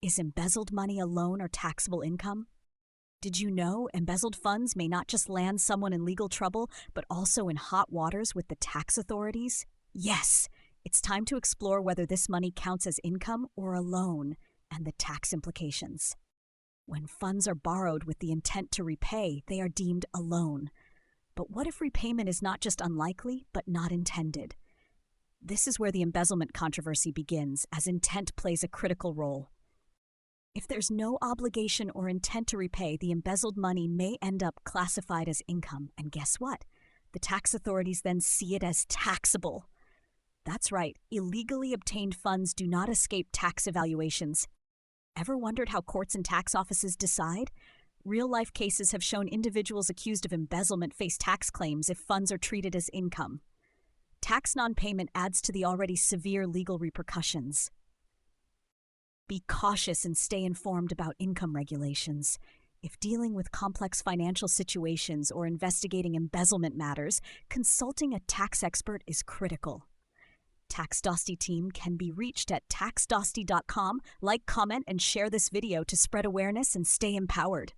Is embezzled money a loan or taxable income? Did you know embezzled funds may not just land someone in legal trouble, but also in hot waters with the tax authorities? Yes, it's time to explore whether this money counts as income or a loan and the tax implications. When funds are borrowed with the intent to repay, they are deemed a loan. But what if repayment is not just unlikely, but not intended? This is where the embezzlement controversy begins, as intent plays a critical role. If there's no obligation or intent to repay, the embezzled money may end up classified as income. And guess what? The tax authorities then see it as taxable. That's right, illegally obtained funds do not escape tax evaluations. Ever wondered how courts and tax offices decide? Real-life cases have shown individuals accused of embezzlement face tax claims if funds are treated as income. Tax non-payment adds to the already severe legal repercussions. Be cautious and stay informed about income regulations. If dealing with complex financial situations or investigating embezzlement matters, consulting a tax expert is critical. Tax Dosti team can be reached at taxdosti.com. Like, comment, and share this video to spread awareness and stay empowered.